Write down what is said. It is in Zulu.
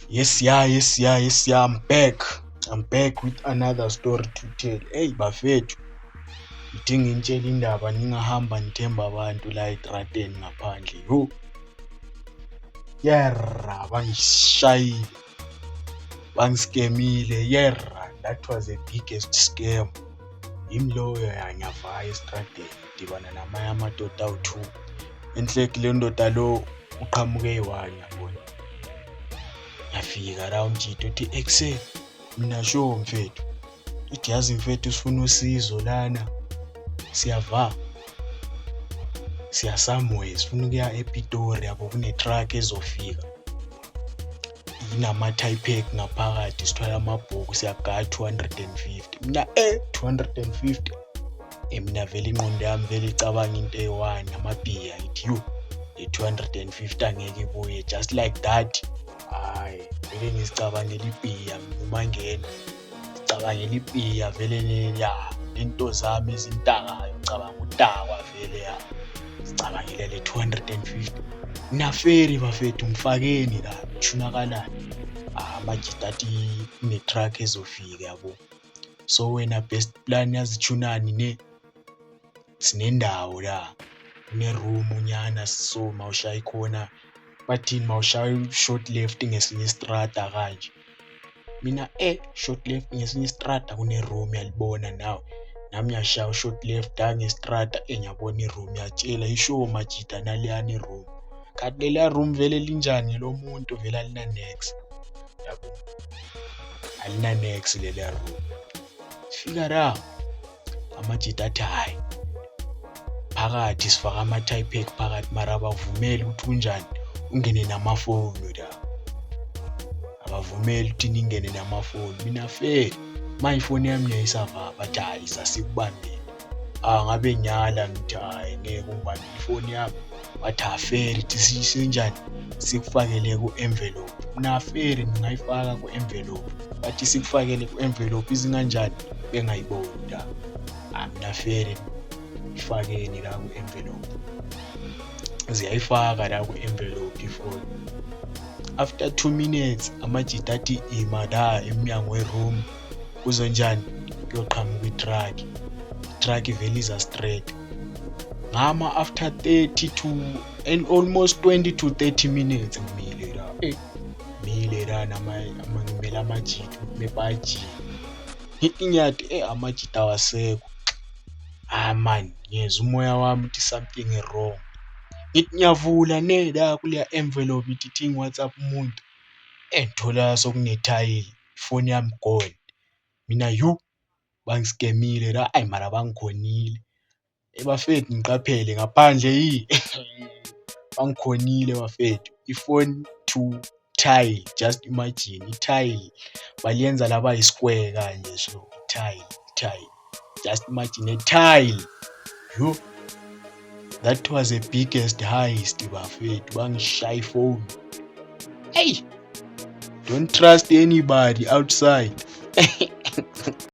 Yes, yeah. I'm back with another story to tell. Hey bafethu, ngithi ngintshela indaba ningahamba nithemba abantu la etrateni ngaphandle. Yerra bangishayile, bangiskemile. Yerra, that was the biggest scam. Yimi loyo ngiyavaya estradeni ngidibana namanye amadoda awu-2. Enhleki le ndoda lo uqhamuke eyi-1 yabona. Ngiyafika la umjito uthi ekuseni, mina sho mfethu. Ithi yazi mfethu sifuna usizo lana. Siya somewhere, sifuna ukuya ePitori yabo, kune-truck ezofika. Inama-Type ngaphakathi, sithwala amabhuku siyagaya 250. Mina 250. Mina vele ingqondo yami vele icabanga into eyi-1 amabhiya. Ithi le 250 angeke ibuye just like that. Hayi, vele ngizicabangela ibhiya uma ngena. Ngicabangela ibhiya vele nento zami ezintakayo. Ngicabanga utakwa vele ya. Ngicabangela le 250. Naferi bafethu ngifakeni la, kushinakalani. Amajita athi ne-truck ezofika yabo. So wena best plan yazithunani sinendawo la. Kune-room unyana, so mawushaya khona bathini mawushaya short left ngesinye istrata kanje. Mina short left ngesinye istrata kune-room yalibona nawe. Nami ngiyashaya short left ngestrata ngiyabona i-room yatshela isho majida naliyana i-room. Kanti leliya room vele linjani lo muntu vele alina next. Yabo. Alina next leliya room. Sifika la amajida athi hayi. Phakathi sifaka ama-Type phakathi mara abavumeli ukuthi kunjani ungene namafoni la. Abavumeli ukuthi ningene namafoni. Mina feli manje ifoni yami ngiyayisava bathi hayi sasikubambile. Ngabe nyala ngithi hayi ngeke ungibambe ifoni yami. Bathi aferi ithi sinjani sikufakele ku-envelope. Mina aferi ngingayifaka ku-envelope. Bathi sikufakele ku-envelope izinganjani bengayiboni la. Mina aferi ifakeni la ku-envelope. Ziyayifaka la ku-envelope ifoni. After 2 minutes amajita athi ima la emnyango we-room uzonjani kuyoqhamuka i-truck. I-truck vele iza straight. Ngama after 30 to and almost 20 to 30 minutes ngimile la. Ngimile la ngimele amajita mebaji. Ngithi ngiyathi amajita awasekho. Man, ngiyezwa umoya wami uthi something is wrong. Ngithi ngiyavula la kuleya envelope ithi WhatsApp umuntu. Ngithola sokunethayili, ifoni yami gone. Mina bangiskemile la, mara bangikhonile. Bafethu ngiqaphele ngaphandle bangikhonile bafethu. Ifoni to tile, just imagine i-tile baliyenza laba yi-square kanje so tile. Just imagine a tile. That was the biggest heist bafethu. Bangishaya ifoni. Hey, don't trust anybody outside.